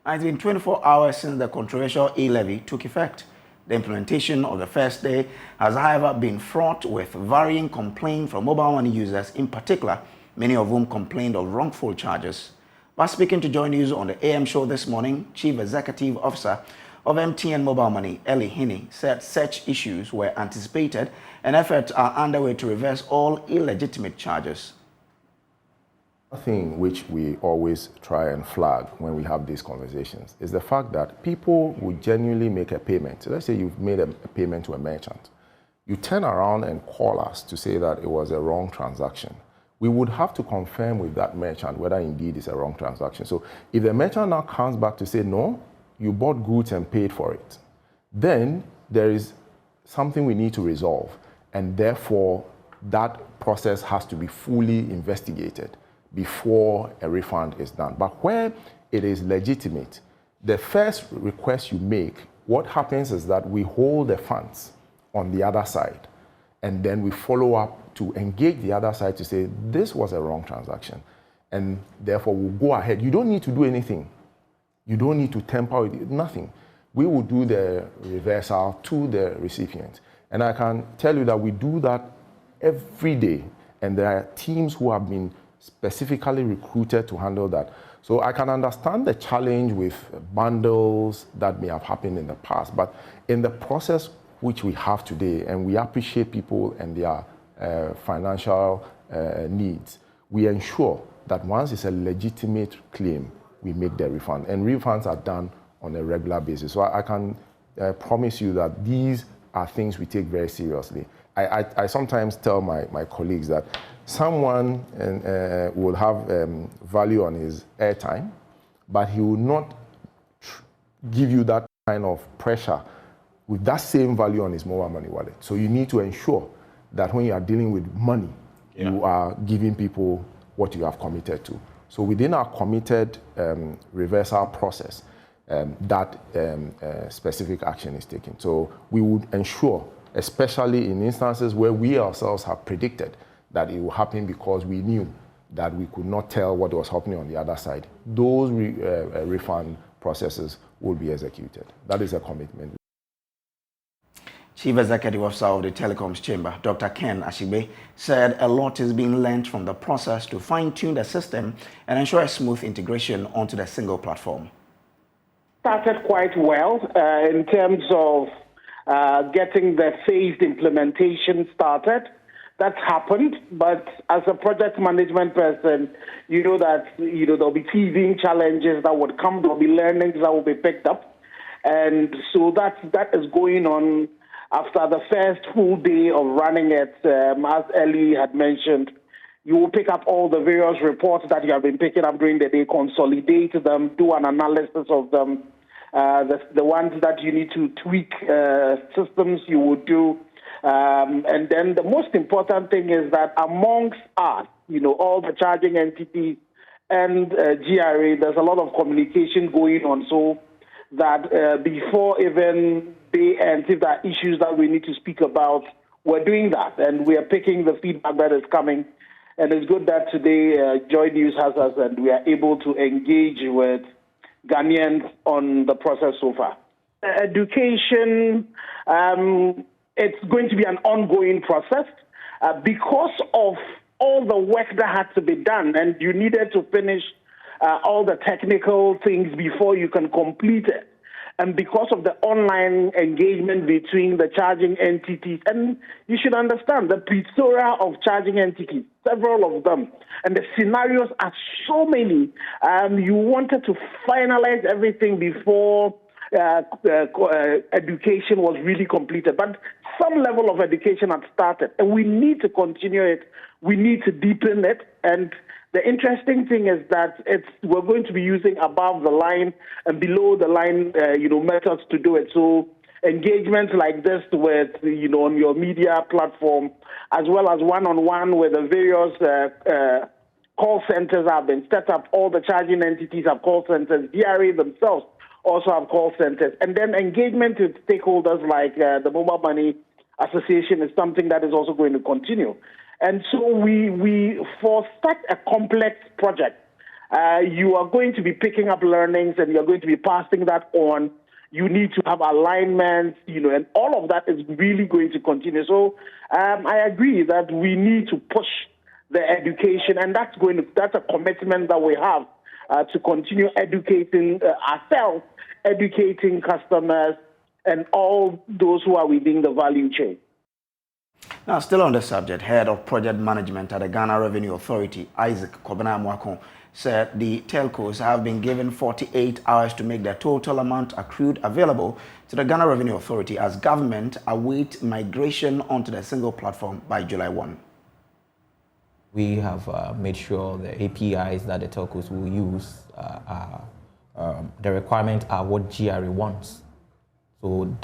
It's been 24 hours since the controversial e-levy took effect. The implementation of the first day has, however, been fraught with varying complaints from mobile money users, in particular, many of whom complained of wrongful charges. But speaking to Joy News on the AM show this morning, Chief Executive Officer of MTN Mobile Money, Eli Hini, said such issues were anticipated and efforts are underway to reverse all illegitimate charges. One thing which we always try and flag when we have these conversations is the fact that people would genuinely make a payment. So let's say you've made a payment to a merchant. You turn around and call us to say that it was a wrong transaction. We would have to confirm with that merchant whether indeed it's a wrong transaction. So if the merchant now comes back to say, no, you bought goods and paid for it, then there is something we need to resolve. And therefore, that process has to be fully investigated before a refund is done. But where it is legitimate, the first request you make, what happens is that we hold the funds on the other side, and then we follow up to engage the other side to say, this was a wrong transaction, and therefore we'll go ahead. You don't need to do anything. You don't need to tamper with it, nothing. We will do the reversal to the recipient. And I can tell you that we do that every day, and there are teams who have been specifically recruited to handle that. So I can understand the challenge with bundles that may have happened in the past, but in the process which we have today, and we appreciate people and their financial needs, we ensure that once it's a legitimate claim, we make the refund. And refunds are done on a regular basis. So I can promise you that these are things we take very seriously. I sometimes tell my colleagues that someone will have value on his airtime, but he will not give you that kind of pressure with that same value on his mobile money wallet. So you need to ensure that when you are dealing with money, you are giving people what you have committed to. So within our committed reversal process, that specific action is taken. So we would ensure, especially in instances where we ourselves have predicted that it will happen because we knew that we could not tell what was happening on the other side, those refund processes will be executed. That is a commitment. Chief Executive Officer of the Telecoms Chamber, Dr. Ken Ashigbe, said a lot is being learned from the process to fine-tune the system and ensure a smooth integration onto the single platform. Started quite well in terms of getting the phased implementation started. That's happened, but as a project management person, you know that there'll be teething challenges that would come, there'll be learnings that will be picked up, and so that is going on. After the first full day of running it, as Ellie had mentioned, you will pick up all the various reports that you have been picking up during the day, consolidate them, do an analysis of them. The ones that you need to tweak systems, you will do. And then the most important thing is that amongst us, all the charging entities and GRA, there's a lot of communication going on so that before even day ends, if there are issues that we need to speak about, we're doing that. And we are picking the feedback that is coming. And it's good that today Joy News has us and we are able to engage with Ghanaians on the process so far. Education, it's going to be an ongoing process because of all the work that had to be done, and you needed to finish all the technical things before you can complete it. And because of the online engagement between the charging entities, and you should understand the plethora of charging entities, several of them, and the scenarios are so many. You wanted to finalize everything before education was really completed. But some level of education had started, and we need to continue it. We need to deepen it. And the interesting thing is that we're going to be using above the line and below the line, methods to do it. So engagements like this with, on your media platform, as well as one-on-one with the various call centers have been set up. All the charging entities have call centers. DRA themselves also have call centers. And then engagement with stakeholders like the Mobile Money Association is something that is also going to continue. And so we for such a complex project, you are going to be picking up learnings and you're going to be passing that on. You need to have alignments, and all of that is really going to continue. So I agree that we need to push the education, and that's a commitment that we have to continue educating ourselves, educating customers, and all those who are within the value chain. Now, still on the subject, Head of Project Management at the Ghana Revenue Authority, Isaac Kobena Mwakon, said the telcos have been given 48 hours to make their total amount accrued available to the Ghana Revenue Authority as government await migration onto the single platform by July 1. We have made sure the APIs that the telcos will use the requirements are what GRA wants. So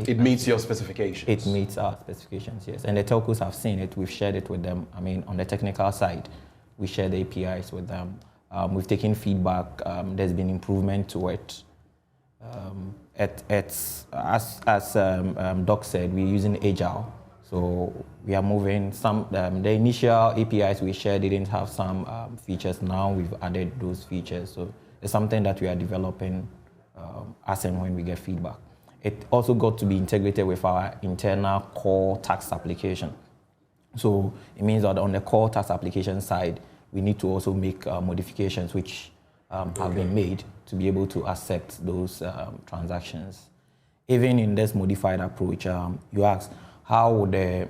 it meets your specifications. It meets our specifications, yes. And the telcos have seen it. We've shared it with them. I mean, on the technical side, we share the APIs with them. We've taken feedback. There's been improvement to it. As Doc said, we're using Agile. So we are moving some, the initial APIs we shared didn't have some features. Now we've added those features. So it's something that we are developing as and when we get feedback. It also got to be integrated with our internal core tax application. So it means that on the core tax application side, we need to also make modifications which have been made to be able to accept those transactions. Even in this modified approach, you asked, how would the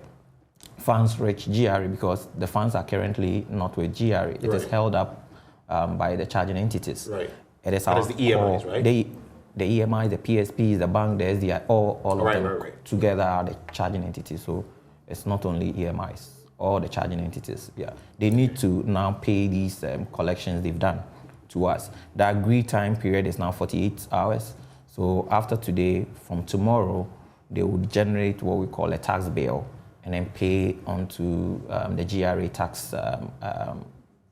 funds reach GRA? Because the funds are currently not with GRA. It is held up by the charging entities. Right. It is that is the EMIs, right? The EMIs, the PSPs, the bank, the SDI, all of them together are the charging entities. So it's not only EMIs, all the charging entities. Yeah, they need to now pay these collections they've done to us. The agreed time period is now 48 hours. So after today, from tomorrow, they will generate what we call a tax bill and then pay onto the GRA tax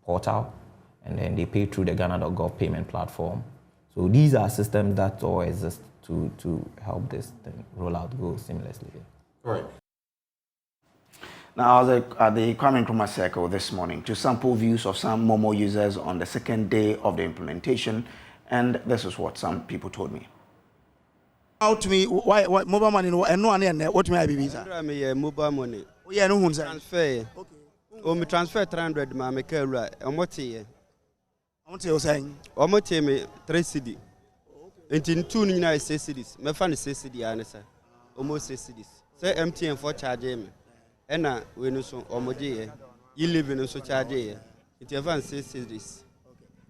portal, and then they pay through the Ghana.gov payment platform. So these are systems that all exist to help this rollout go seamlessly. All right. Now, I was at the Kwame Nkrumah Circle this morning to sample views of some Momo users on the second day of the implementation, and this is what some people told me. Out to me, why mobile money and no one what may I be visa? Mobile money. Oh, yeah, no Transfer. Okay. Me transfer 300 ma me ka wura. Omote I want to saying. Omote me 3 cedi. Enti 2 ni na 6 cedis. Me fa ni 6 cedi anesa. Almost 6 cedis. Say MTN for charge me. Ena we no so omoje ye. You live no so charge ye. Enti fa 6 cedis.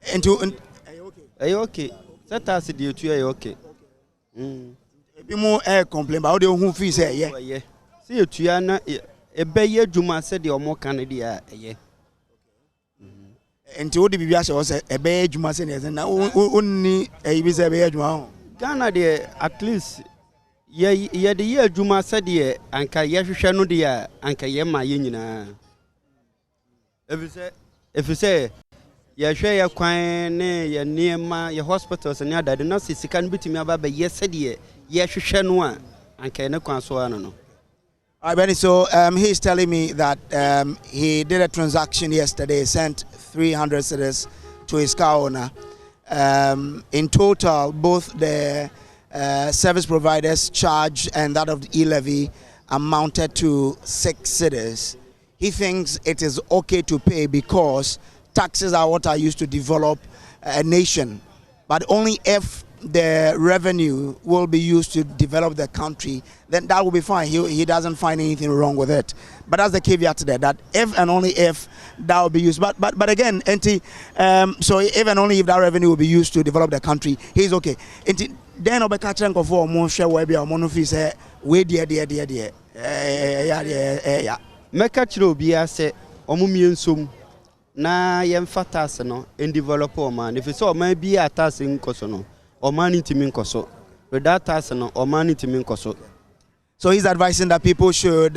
Enti okay. Okay. Set us the you okay. Be more air complain about the who fee say yeah. See you Tiana a bay Juma said the more Canada, yeah. And to the Bibias was a bay Juma said, and only a visa bay Juma. Ghana, dear, at least, yeah, the year Juma said, yeah, and Kayashano, dear, and Kayama Union. If you say, yeah, share your quine, near my hospitals and other, the nurses can be to me about yes, said ye, yes, Shanwa, and Kayana Consuano. Benny, so he's telling me that he did a transaction yesterday, sent 300 cedis to his car owner. In total, both the service providers charge and that of the e-levy amounted to 6 cedis. He thinks it is okay to pay because taxes are what are used to develop a nation, but only if the revenue will be used to develop the country, then that will be fine. He doesn't find anything wrong with it. But that's the caveat there, that if and only if that will be used. But again, so if and only if that revenue will be used to develop the country, he's okay. Then I'll be catching for more share where be our monofee say, wait, dear. Yeah. Mekachiro Bia say, Omumian sum. Na yemfatas no in developer man. If it's all maybe a task in Kosono. Or money to mean koso. With that task or money to mean koso. So he's advising that people should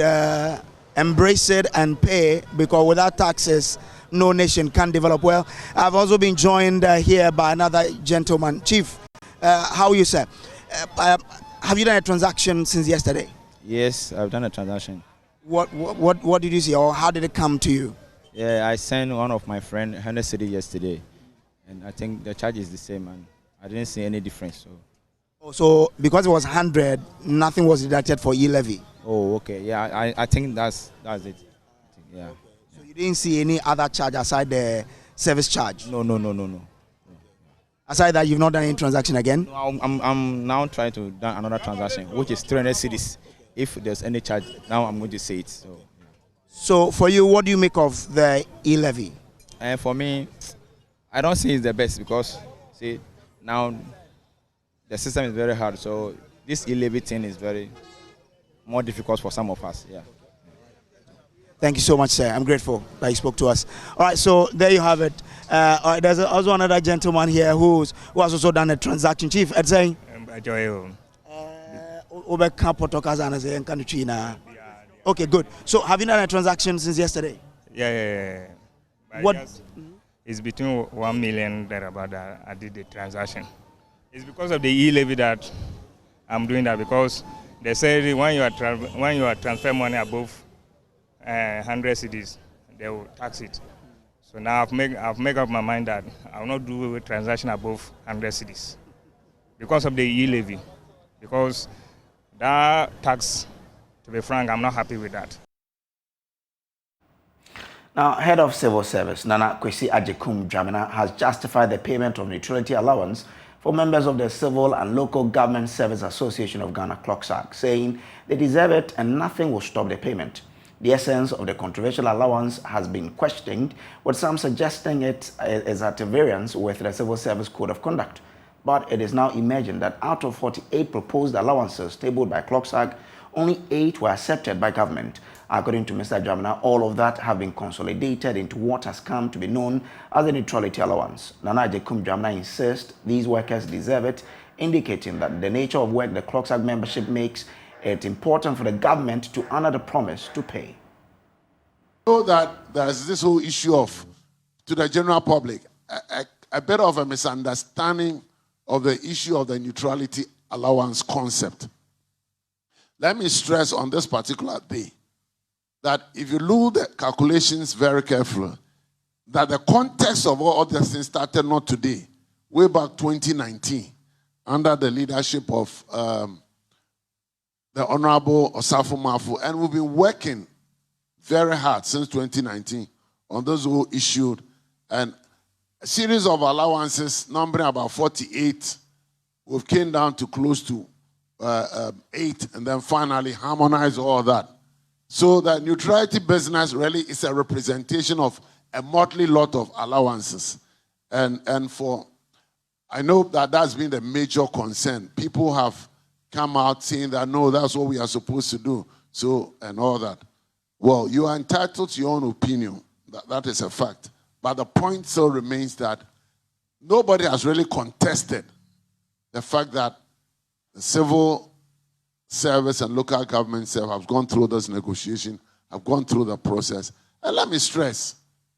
embrace it and pay, because without taxes, no nation can develop. Well, I've also been joined here by another gentleman. Chief, how are you, sir? Have you done a transaction since yesterday? Yes, I've done a transaction. What did you see, or how did it come to you? Yeah, I sent one of my friend 100 cedi yesterday. and I think the charge is the same, and I didn't see any difference. So because it was 100, nothing was deducted for e-levy. Oh, okay. Yeah, I think that's it. Yeah. So you didn't see any other charge aside the service charge? No. Aside that, you've not done any transaction again? No, I'm now trying to do another transaction, which is 300 cedis. If there's any charge, now I'm going to say it. So for you, what do you make of the e-levy? And for me, I don't see it's the best because, see, now the system is very hard. So this e-levy thing is very more difficult for some of us. Yeah. Thank you so much, sir. I'm grateful that you spoke to us. All right, so there you have it. All right, there's also another gentleman here who has also done a transaction. Chief, Ed saying? Okay, good. So have you done a transaction since yesterday? Yeah. What? It's between 1 million thereabout that I did the transaction. It's because of the e-levy that I'm doing that, because they say when you are transfer money above 100 cedis, they will tax it. So now I've made up my mind that I will not do a transaction above 100 cedis because of the e-levy. Because that tax, to be frank, I'm not happy with that. Now, Head of Civil Service, Nana Kwesi Ajekum Dramina, has justified the payment of neutrality allowance for members of the Civil and Local Government Service Association of Ghana, CLOCSAG, saying they deserve it and nothing will stop the payment. The essence of the controversial allowance has been questioned, with some suggesting it is at variance with the Civil Service Code of Conduct. But it is now emerging that out of 48 proposed allowances tabled by CLOCSAG, only 8 were accepted by government. According to Mr. Dramina, all of that have been consolidated into what has come to be known as the neutrality allowance. Nana Ajekum Dramina insists these workers deserve it, indicating that the nature of work the CLOCSAG membership makes it important for the government to honor the promise to pay. So that there's this whole issue of, to the general public, a bit of a misunderstanding of the issue of the neutrality allowance concept. Let me stress on this particular day that if you look at the calculations very carefully, that the context of all these things started not today, way back 2019, under the leadership of the Honorable Osafo Mafu, and we've been working very hard since 2019 on those who issued and a series of allowances numbering about 48. We've came down to close to 8, and then finally harmonize all that. So the neutrality business really is a representation of a motley lot of allowances. And for, I know that that's been the major concern. People have come out saying that, no, that's what we are supposed to do. So, and all that. Well, you are entitled to your own opinion. That is a fact. But the point still remains that nobody has really contested the fact that the civil service and local government have gone through this negotiation, have gone through the process. And let me stress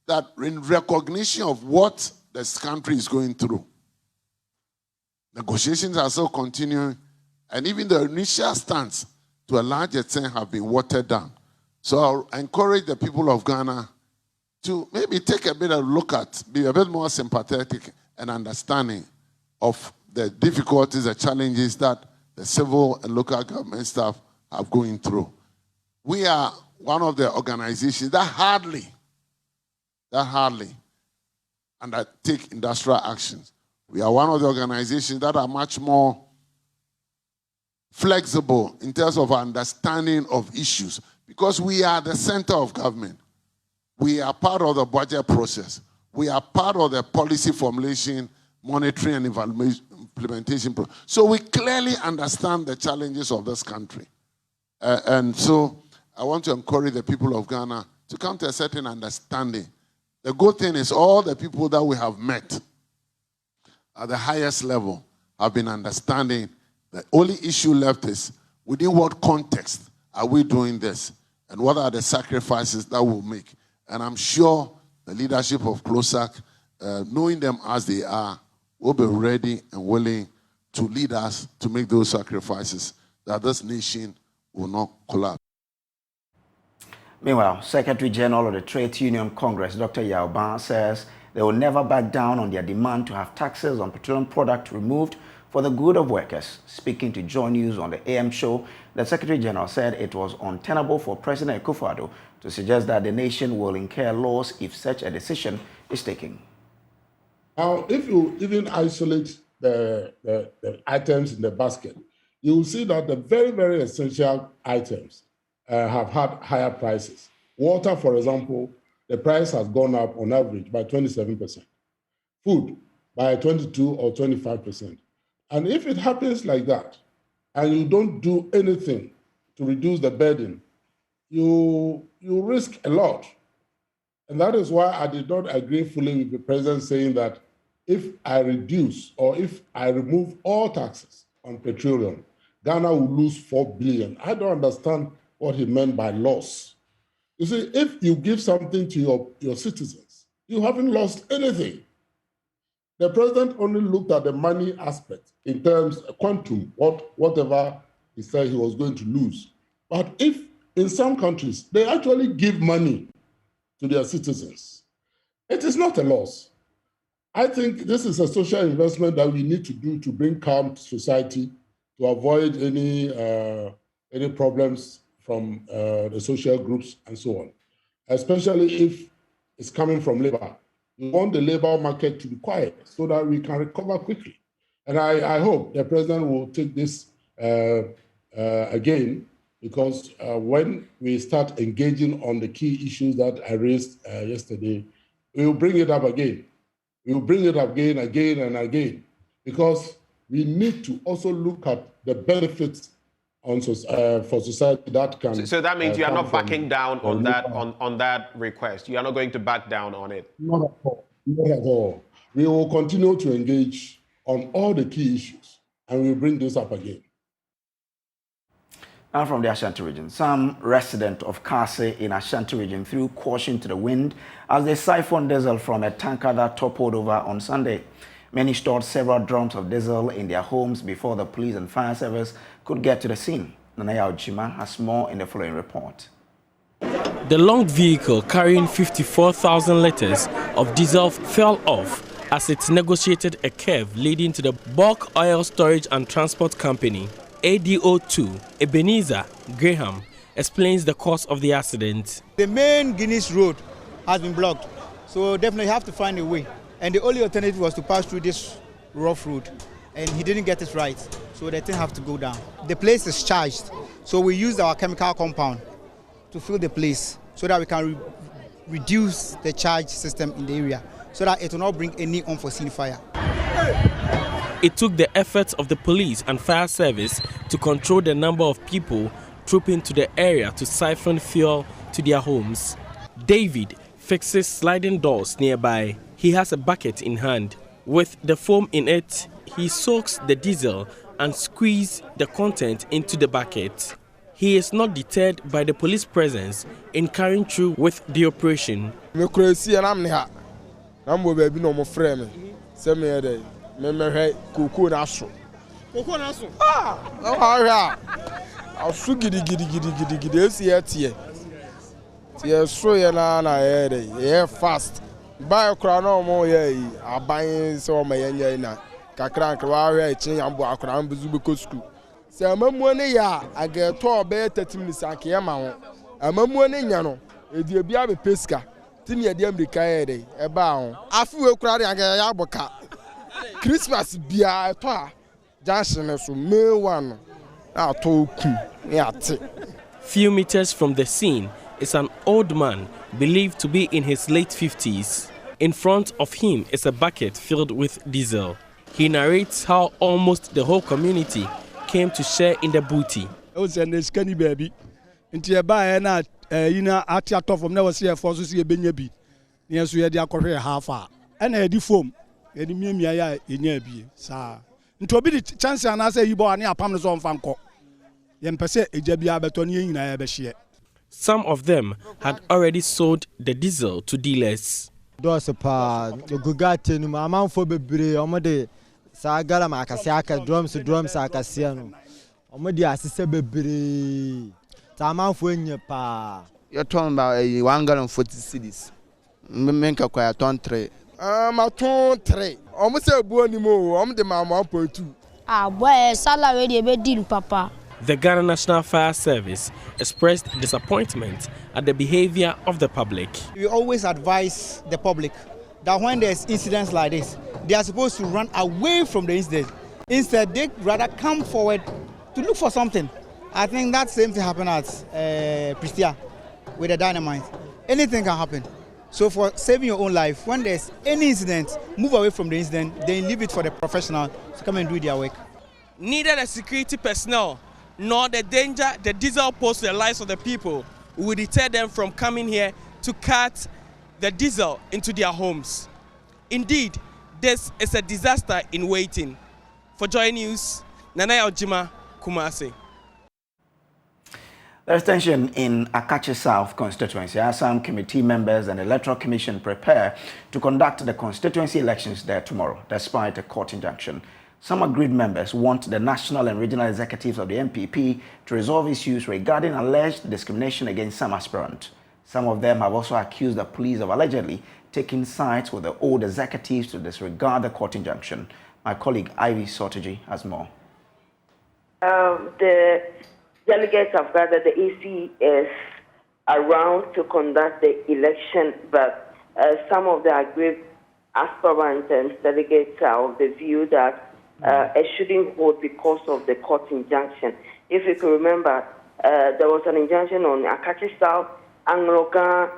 that in recognition of what this country is going through, negotiations are still continuing, and even the initial stance, to a large extent, have been watered down. So I encourage the people of Ghana to maybe take a bit of look at, be a bit more sympathetic and understanding of the difficulties, the challenges that the civil and local government staff are going through. We are one of the organizations that hardly undertake industrial actions. We are one of the organizations that are much more flexible in terms of understanding of issues, because we are the center of government. We are part of the budget process. We are part of the policy formulation, monitoring, and implementation process. So we clearly understand the challenges of this country. And so I want to encourage the people of Ghana to come to a certain understanding. The good thing is all the people that we have met at the highest level have been understanding. The only issue left is within what context are we doing this, and what are the sacrifices that we'll make. And I'm sure the leadership of CLOCSAG, knowing them as they are, will be ready and willing to lead us to make those sacrifices, that this nation will not collapse. Meanwhile, Secretary General of the Trade Union Congress, Dr. Yao Ban, says they will never back down on their demand to have taxes on petroleum products removed for the good of workers. Speaking to Joy News on the AM show, the Secretary General said it was untenable for President Akufo-Addo to suggest that the nation will incur loss if such a decision is taken. Now, if you even isolate the items in the basket, you will see that the very, very essential items have had higher prices. Water, for example, the price has gone up on average by 27%. Food by 22 or 25%. And if it happens like that, and you don't do anything to reduce the burden, you risk a lot. And that is why I did not agree fully with the president saying that if I reduce or if I remove all taxes on petroleum, Ghana will lose 4 billion. I don't understand what he meant by loss. You see, if you give something to your citizens, you haven't lost anything. The president only looked at the money aspect in terms of quantum, whatever he said he was going to lose. But if in some countries, they actually give money to their citizens, it is not a loss. I think this is a social investment that we need to do to bring calm to society, to avoid any problems from the social groups and so on, especially if it's coming from labor. We want the labor market to be quiet so that we can recover quickly. And I hope the president will take this again, because when we start engaging on the key issues that I raised yesterday, we will bring it up again. We will bring it up again and again, because we need to also look at the benefits for society that can. So that means you are not backing down on that request. You are not going to back down on it. Not at all. Not at all. We will continue to engage on all the key issues, and we will bring this up again. Now from the Ashanti region, some residents of Kase in Ashanti region threw caution to the wind as they siphoned diesel from a tanker that toppled over on Sunday. Many stored several drums of diesel in their homes before the police and fire service could get to the scene. Nanaya Ojima has more in the following report. The long vehicle carrying 54,000 litres of diesel fell off as it negotiated a curve leading to the Bulk Oil Storage and Transport Company. ADO2 Ebenezer Graham explains the cause of the accident. The main Guinness road has been blocked, so definitely have to find a way. And the only alternative was to pass through this rough road, and he didn't get it right, so the thing have to go down. The place is charged, so we used our chemical compound to fill the place so that we can reduce the charge system in the area, so that it will not bring any unforeseen fire. It took the efforts of the police and fire service to control the number of people trooping to the area to siphon fuel to their homes. David fixes sliding doors nearby. He has a bucket in hand. With the foam in it, he soaks the diesel and squeezes the content into the bucket. He is not deterred by the police presence in carrying through with the operation. Fast. Buy crown more I buying so my kakrank akran buzuko school. Say amamone ya I get to obey 30 minutes akiyama. Amamone nyano e die bia be pesca. Tini e die America e eba ho. Afi we kura de ya boka. Christmas bia to junction so May 1 ato ku yate. Few meters from the scene is an old man believed to be in his late 50s. In front of him is a bucket filled with diesel. He narrates how almost the whole community came to share in the booty. I was in this skinny baby. Into a buy and at your top of never see a force to see a benyabi. Yes, we had your half hour. And a deform. And me in your be, sir. Into a bit chance and I say you bought near Pam's on Fanco. Yen per se, a jabia betoni in a beshire. Some of them had already sold the diesel to dealers. Those pa Gugati no amount for bebre omode sagala makasiaka drums akasiano omode asise bebre ta amount for nye pa you're talking about 140 cedis menka kwa ton 3 I turn 3. Almost a boy anymore. I'm the man 1.2. Boy, salary dey be deal, Papa. The Ghana National Fire Service expressed disappointment at the behavior of the public. We always advise the public that when there's incidents like this, they are supposed to run away from the incident. Instead, they rather come forward to look for something. I think that same thing happened at Pristia with the dynamite. Anything can happen. So for saving your own life, when there's any incident, move away from the incident, then leave it for the professional to come and do their work. Neither the security personnel nor the danger the diesel poses to the lives of the people will deter them from coming here to cut the diesel into their homes. Indeed, this is a disaster in waiting. For Joy News, Nana Ojima, Kumasi. There is tension in Akachi South constituency as some committee members and Electoral Commission prepare to conduct the constituency elections there tomorrow, despite a court injunction. Some agreed members want the national and regional executives of the MPP to resolve issues regarding alleged discrimination against some aspirants. Some of them have also accused the police of allegedly taking sides with the old executives to disregard the court injunction. My colleague Ivy Sortegy has more. The delegates have gathered. The EC is around to conduct the election, but some of the aggrieved aspirants and delegates are of the view that it shouldn't hold because of the court injunction. If you can remember, there was an injunction on Akachi South, Angrogan,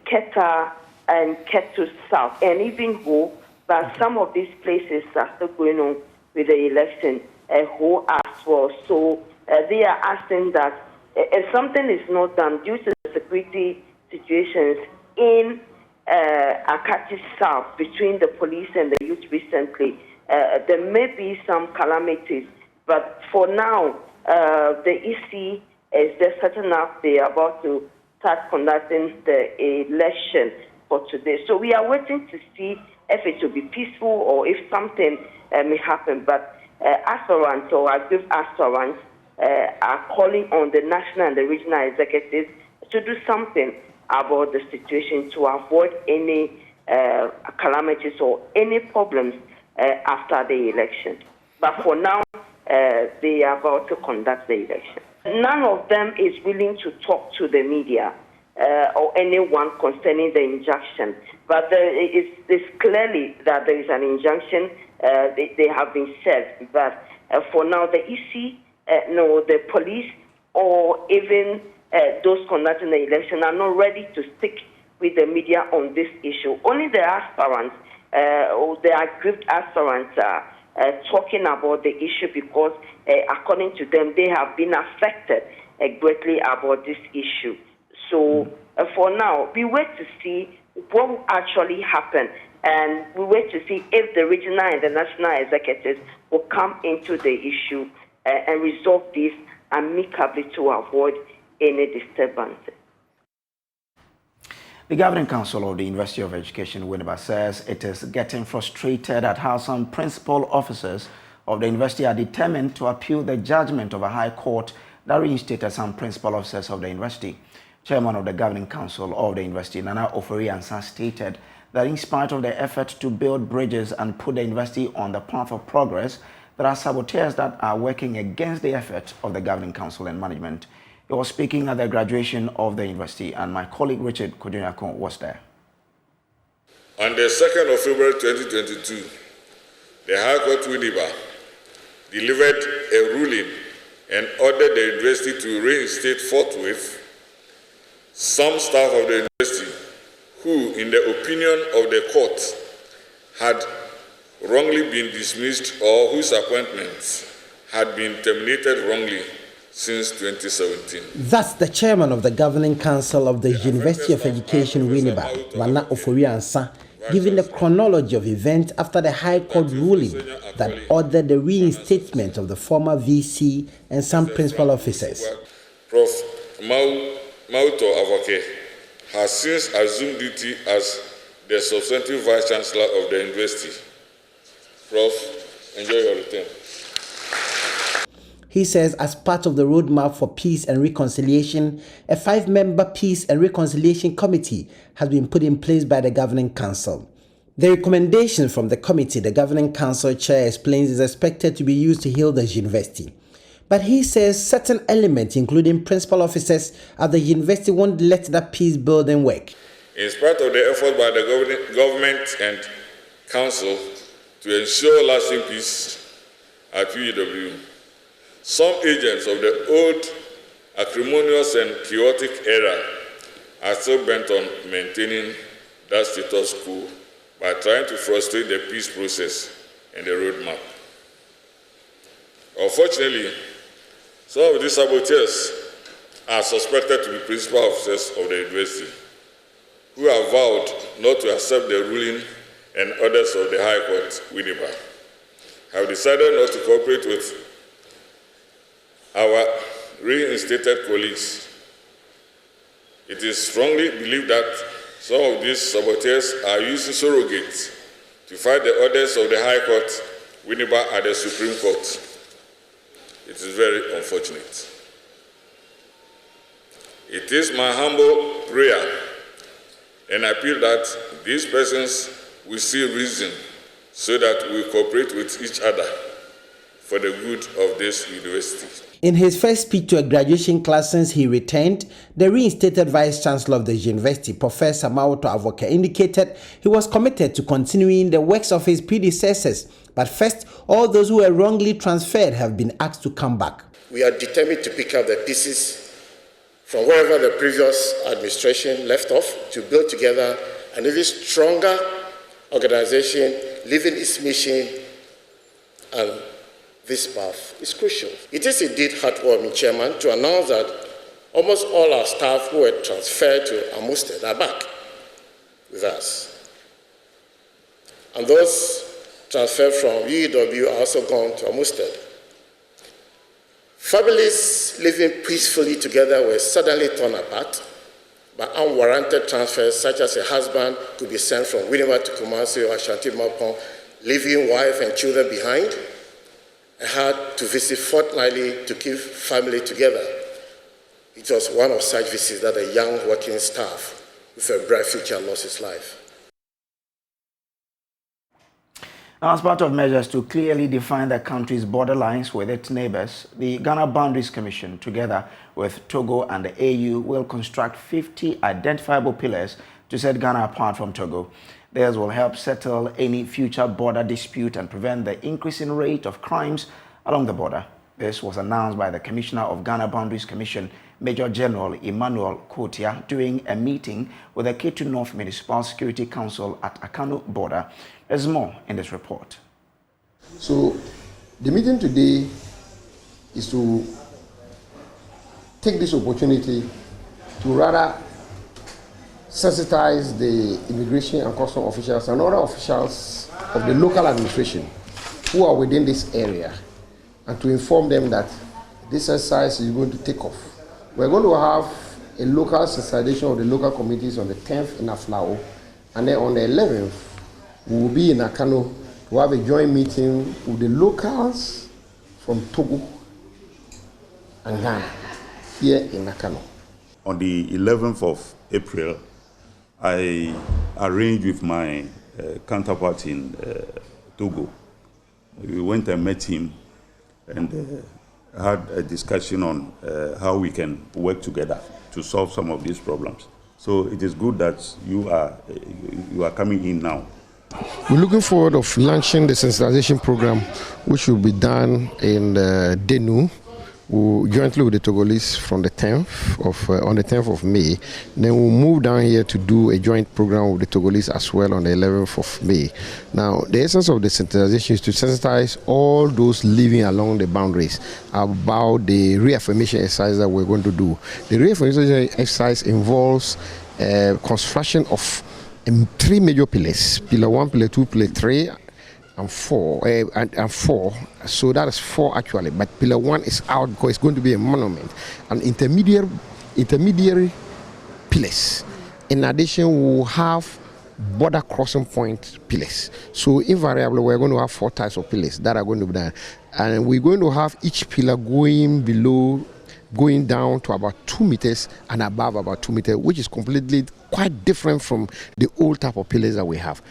Keta, and Ketu South, and even Ho, but some of these places are still going on with the election, Ho as well. So they are asking that if something is not done due to the security situations in Akachi South between the police and the youth recently, there may be some calamities. But for now, the EC is just setting up. They are about to start conducting the election for today. So we are waiting to see if it will be peaceful or if something may happen. But aspirants or aggrieved aspirants are calling on the national and the regional executives to do something about the situation to avoid any calamities or any problems after the election. But for now, they are about to conduct the election. None of them is willing to talk to the media or anyone concerning the injunction. But it's clearly that there is an injunction. They have been said. But for now, the EC, no, the police, or even those conducting the election are not ready to stick with the media on this issue. Only the aspirants, or the aggrieved aspirants are talking about the issue because, according to them, they have been affected greatly about this issue. So for now, we wait to see what will actually happen, and we wait to see if the regional and the national executives will come into the issue and resolve this amicably to avoid any disturbance. The Governing Council of the University of Education, Winneba, says it is getting frustrated at how some principal officers of the university are determined to appeal the judgment of a high court that reinstated some principal officers of the university. Chairman of the Governing Council of the university, Nana Ofori-Ansah, stated that in spite of the effort to build bridges and put the university on the path of progress, there are saboteurs that are working against the effort of the Governing Council and management. He was speaking at the graduation of the university, and my colleague Richard Kojunyakon was there. On the 2nd of February 2022, the High Court Winneba delivered a ruling and ordered the university to reinstate forthwith some staff of the university who, in the opinion of the court, had wrongly been dismissed or whose appointments had been terminated wrongly since 2017. That's the chairman of the Governing Council of the University of Education, Winneba, Nana Ofori-Ansah, giving the chronology of events after the High Court ruling that ordered the reinstatement of the former VC and some principal officers. Prof. Mauto Avoke has since assumed duty as the substantive Vice Chancellor of the University. Prof, enjoy your return. He says as part of the roadmap for peace and reconciliation, a 5-member Peace and Reconciliation Committee has been put in place by the Governing Council. The recommendation from the committee the Governing Council chair explains is expected to be used to heal the university. But he says certain elements, including principal officers at the university, won't let that peace building work. In spite of the effort by the government and council to ensure lasting peace at UEW, some agents of the old acrimonious and chaotic era are still bent on maintaining that status quo by trying to frustrate the peace process and the roadmap. Unfortunately, some of these saboteurs are suspected to be principal officers of the university, who have vowed not to accept the ruling and orders of the High Court, Winneba, have decided not to cooperate with our reinstated colleagues. It is strongly believed that some of these saboteurs are using surrogates to fight the orders of the High Court, Winneba, at the Supreme Court. It is very unfortunate. It is my humble prayer and appeal that these persons will see reason so that we cooperate with each other for the good of this university. In his first speech to a graduation class since he returned, the reinstated Vice-Chancellor of the university, Professor Mawoto Avoka, indicated he was committed to continuing the works of his predecessors. But first, all those who were wrongly transferred have been asked to come back. We are determined to pick up the pieces from wherever the previous administration left off to build together an even stronger organization, living its mission, and this path is crucial. It is indeed heartwarming, Chairman, to announce that almost all our staff who were transferred to Amusted are back with us. And those transferred from UEW are also gone to Amusted. Families living peacefully together were suddenly torn apart by unwarranted transfers, such as a husband could be sent from Winneba to Kumasi or Ashanti Mapon, leaving wife and children behind, and had to visit fortnightly to keep family together. It was one of such visits that a young working staff with a bright future lost his life. Now, as part of measures to clearly define the country's borderlines with its neighbors, the Ghana Boundaries Commission, together with Togo and the AU, will construct 50 identifiable pillars to set Ghana apart from Togo. These will help settle any future border dispute and prevent the increasing rate of crimes along the border. This was announced by the Commissioner of Ghana Boundaries Commission, Major General Emmanuel Kotia, during a meeting with the Ketu North Municipal Security Council at Akano border. There's more in this report. So the meeting today is to take this opportunity to rather sensitize the immigration and custom officials and other officials of the local administration who are within this area, and to inform them that this exercise is going to take off. We're going to have a local sensitization of the local committees on the 10th in Aflao, and then on the 11th, we will be in Akano to have a joint meeting with the locals from Togo and Ghana here in Akano. On the 11th of April, I arranged with my counterpart in Togo. We went and met him and had a discussion on how we can work together to solve some of these problems. So it is good that you are coming in now. We're looking forward of launching the sensitization program, which will be done in Denu, jointly with the Togolese from the 10th on the 10th of May. Then we'll move down here to do a joint program with the Togolese as well on the 11th of May. Now, the essence of the sensitization is to sensitize all those living along the boundaries about the reaffirmation exercise that we're going to do. The reaffirmation exercise involves construction of 3 major pillars: pillar 1, pillar 2, pillar 3, and 4, and 4. So that is 4 actually, but pillar 1 is out because it's going to be a monument. And intermediary pillars. In addition, we will have border crossing point pillars. So invariably, we're going to have 4 types of pillars that are going to be done, and we're going to have each pillar going down to about 2 meters and above about 2 meters, which is completely quite different from the old type of pillars that we have.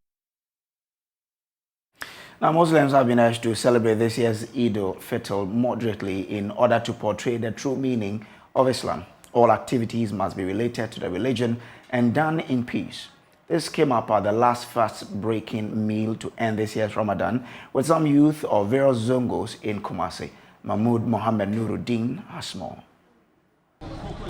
Now, Muslims have been urged to celebrate this year's Eid al-Fitr moderately in order to portray the true meaning of Islam. All activities must be related to the religion and done in peace. This came up at the last fast-breaking meal to end this year's Ramadan with some youth of various zongos in Kumasi. Mahmoud Mohammed Nuruddin has more.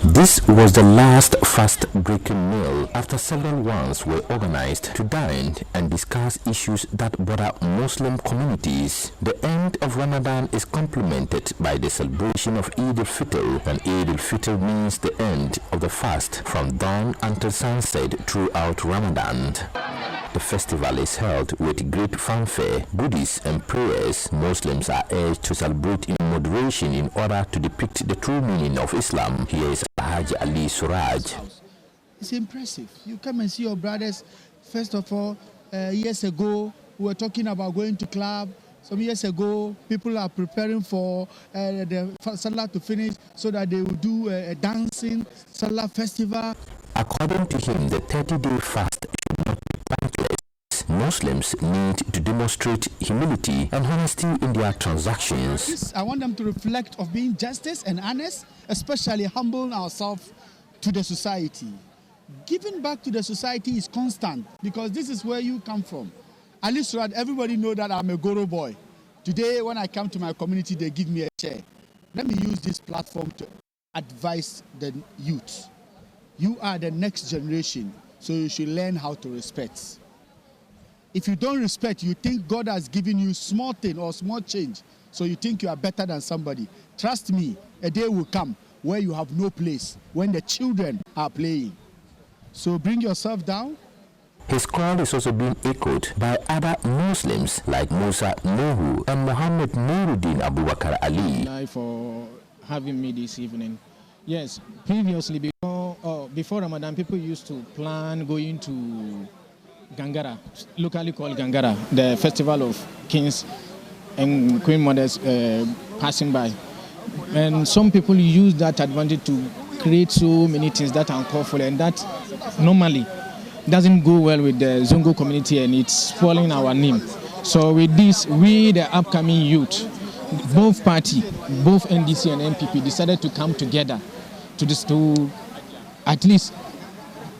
This was the last fast-breaking meal after several ones were organized to dine and discuss issues that bother Muslim communities. The end of Ramadan is complemented by the celebration of Eid al-Fitr, and Eid al-Fitr means the end of the fast from dawn until sunset throughout Ramadan. The festival is held with great fanfare, goodies and prayers. Muslims are urged to celebrate in moderation in order to depict the true meaning of Islam. Here is Hajj Ali Suraj. It's impressive. You come and see your brothers. First of all, years ago, we were talking about going to club. Some years ago, people are preparing for the Salah to finish so that they will do a dancing Salah festival. According to him, the 30-day fast should not be pointless. Muslims need to demonstrate humility and honesty in their transactions. I want them to reflect of being justice and honest, especially humbling ourselves to the society. Giving back to the society is constant because this is where you come from. At least everybody know that I'm a Goro boy. Today, when I come to my community, they give me a chair. Let me use this platform to advise the youth. You are the next generation, so you should learn how to respect. If you don't respect, you think God has given you small thing or small change, so you think you are better than somebody. Trust me, a day will come where you have no place, when the children are playing. So bring yourself down. His call is also being echoed by other Muslims like Musa Nuhu and Muhammad Nuruddin Abubakar Ali. For having me this evening. Yes, previously before Ramadan, people used to plan going to Gangara, locally called Gangara, the festival of kings and queen mothers passing by. And some people use that advantage to create so many things that are uncalled for, and that normally doesn't go well with the Zongo community, and it's spoiling our name. So with this, we, the upcoming youth, both party, both NDC and MPP, decided to come together to at least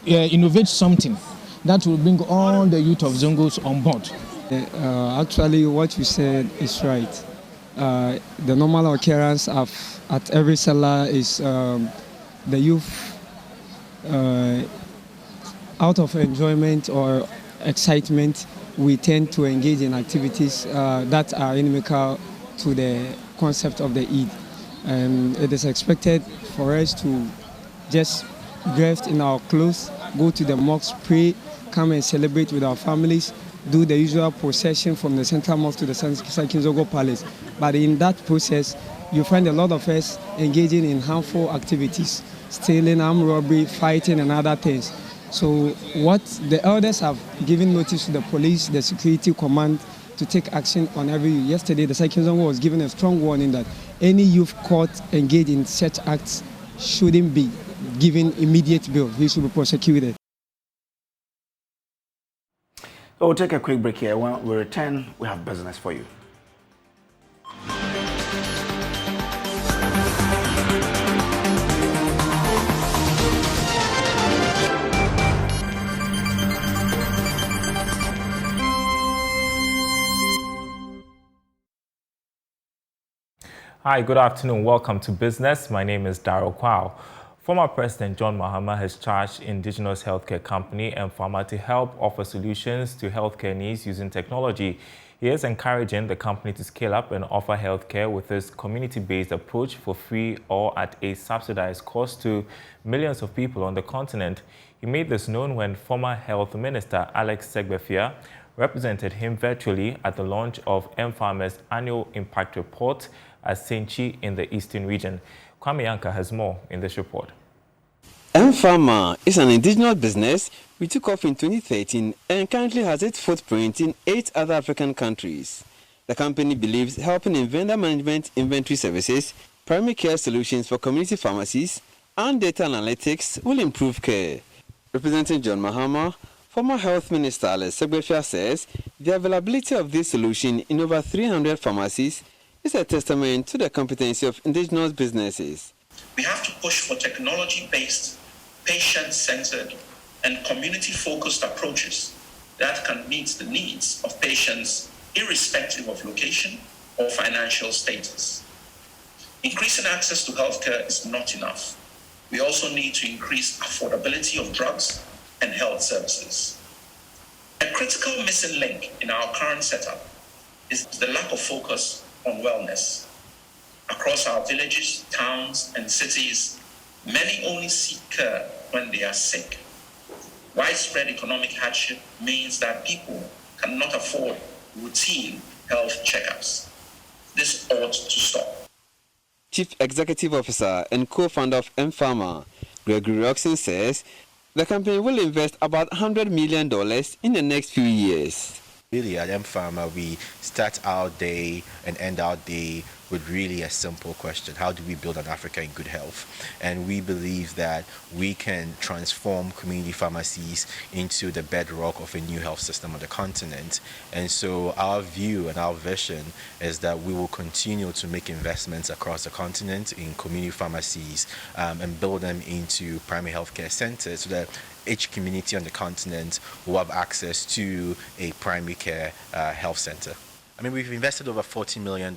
innovate something that will bring all the youth of Zongos on board. Actually, what you said is right. The normal occurrence at every Salah is the youth, out of enjoyment or excitement, we tend to engage in activities that are inimical to the concept of the Eid. And it is expected for us to just dress in our clothes, go to the mosque, pray, come and celebrate with our families, do the usual procession from the central mosque to the Sakinzogo Palace. But in that process, you find a lot of us engaging in harmful activities, stealing, armed robbery, fighting, and other things. So what the elders have given notice to the police, the security command, to take action on every youth. Yesterday, the Sakinzogo was given a strong warning that any youth caught engaged in such acts shouldn't be given immediate bail. He should be prosecuted. So we'll take a quick break here. When we return, we have business for you. Hi, good afternoon. Welcome to Business. My name is Daryl Kwao. Former President John Mahama has charged indigenous healthcare company Pharma to help offer solutions to healthcare needs using technology. He is encouraging the company to scale up and offer healthcare with this community-based approach for free or at a subsidized cost to millions of people on the continent. He made this known when former Health Minister Alex Segbefia represented him virtually at the launch of Pharma's annual impact report at Senchi in the Eastern region. Kwame Yanka has more in this report. Pharma is an indigenous business which took off in 2013 and currently has its footprint in 8 other African countries. The company believes helping in vendor management, inventory services, primary care solutions for community pharmacies, and data analytics will improve care. Representing John Mahama, Former Health Minister Alex Segbefia says the availability of this solution in over 300 pharmacies is a testament to the competency of indigenous businesses. We have to push for technology-based, patient-centered, and community-focused approaches that can meet the needs of patients irrespective of location or financial status. Increasing access to healthcare is not enough. We also need to increase affordability of drugs and health services. A critical missing link in our current setup is the lack of focus on wellness. Across our villages, towns, and cities, many only seek care when they are sick. Widespread economic hardship means that people cannot afford routine health checkups. This ought to stop. Chief Executive Officer and co-founder of M-Pharma, Gregory Roxon, says the company will invest about $100 million in the next few years. Really, at M-Pharma, we start our day and end our day with really a simple question: how do we build an Africa in good health? And we believe that we can transform community pharmacies into the bedrock of a new health system on the continent. And so our view and our vision is that we will continue to make investments across the continent in community pharmacies and build them into primary healthcare centers so that each community on the continent will have access to a primary care health center. I mean, we've invested over $40 million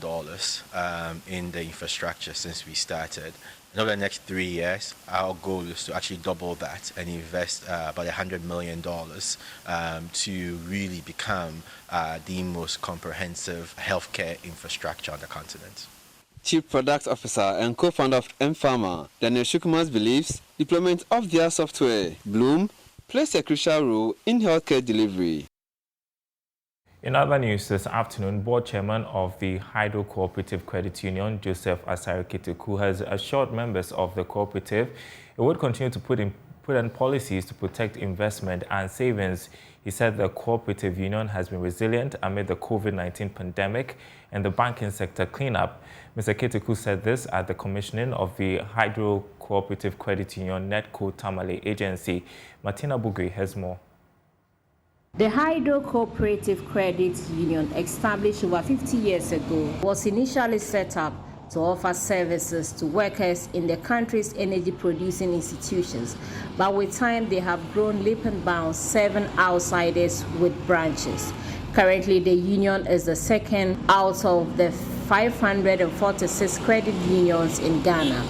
in the infrastructure since we started. And over the next 3 years, our goal is to actually double that and invest about $100 million to really become the most comprehensive healthcare infrastructure on the continent. Chief Product Officer and co-founder of M-Pharma, Daniel Shukumas, believes deployment of their software, Bloom, plays a crucial role in healthcare delivery. In other news this afternoon, Board Chairman of the Hydro Cooperative Credit Union, Joseph Asari Kiteku, has assured members of the cooperative it would continue to put in policies to protect investment and savings. He said the cooperative union has been resilient amid the COVID-19 pandemic and the banking sector cleanup. Mr. Kiteku said this at the commissioning of the Hydro Cooperative Credit Union Netco Tamale Agency. Martina Bugri has more. The Hydro Cooperative Credit Union, established over 50 years ago, was initially set up to offer services to workers in the country's energy-producing institutions. But with time, they have grown leap and bounds, serving outsiders with branches. Currently, the union is the second out of the 546 credit unions in Ghana.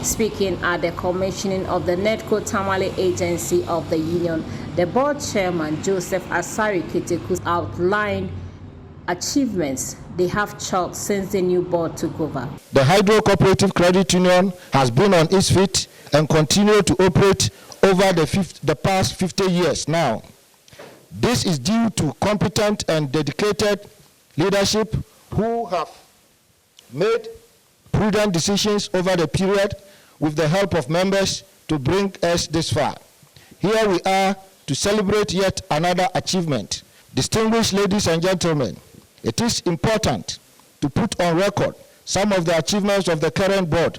Speaking at the commissioning of the Netco Tamale Agency of the union, the board chairman, Joseph Asari Kiteku, outlined achievements they have chalked since the new board took over. The Hydro Cooperative Credit Union has been on its feet and continued to operate over the past 50 years now. This is due to competent and dedicated leadership who have made prudent decisions over the period with the help of members to bring us this far. Here we are to celebrate yet another achievement. Distinguished ladies and gentlemen, it is important to put on record some of the achievements of the current board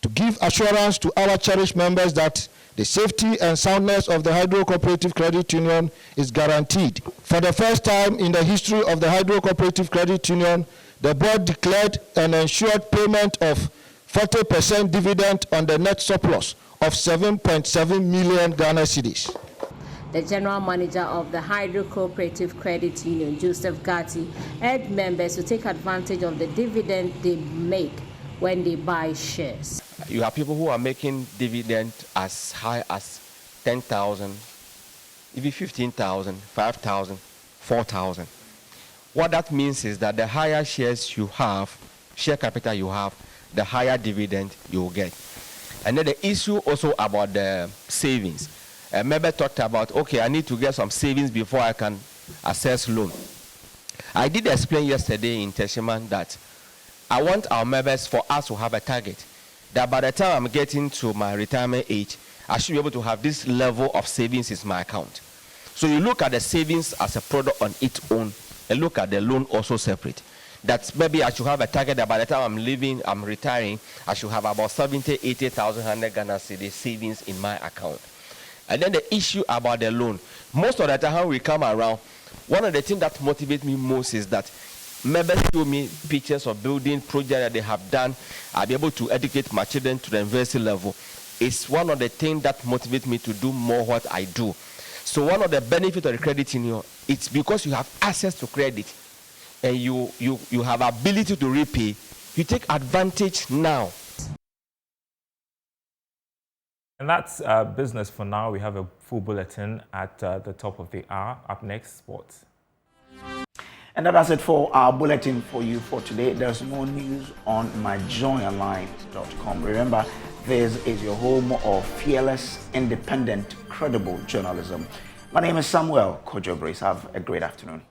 to give assurance to our cherished members that the safety and soundness of the Hydro Cooperative Credit Union is guaranteed. For the first time in the history of the Hydro Cooperative Credit Union, the board declared an ensured payment of 40% dividend on the net surplus of 7.7 million Ghana cedis. The general manager of the Hydro Cooperative Credit Union, Joseph Gatti, urged members to take advantage of the dividend they make when they buy shares. You have people who are making dividend as high as 10,000, even 15,000, 5,000, 4,000. What that means is that the higher shares you have, share capital you have, the higher dividend you will get. And then the issue also about the savings. A member talked about, okay, I need to get some savings before I can access loan. I did explain yesterday in Teshiman that I want our members, for us to have a target, that by the time I'm getting to my retirement age, I should be able to have this level of savings in my account. So you look at the savings as a product on its own, and look at the loan also separate. That maybe I should have a target that by the time I'm retiring, I should have about 70,000, 80,000 Ghana cedi savings in my account. And then the issue about the loan. Most of the time when we come around, one of the things that motivates me most is that members show me pictures of building projects that they have done. I'll be able to educate my children to the university level. It's one of the things that motivates me to do more what I do. So one of the benefits of the credit union, it's because you have access to credit and you have ability to repay. You take advantage now. And that's business for now. We have a full bulletin at the top of the hour. Up next, sports. And that's it for our bulletin for you for today. There's more news on myjoyonline.com. Remember, this is your home of fearless, independent, credible journalism. My name is Samuel Kojo Brace. Have a great afternoon.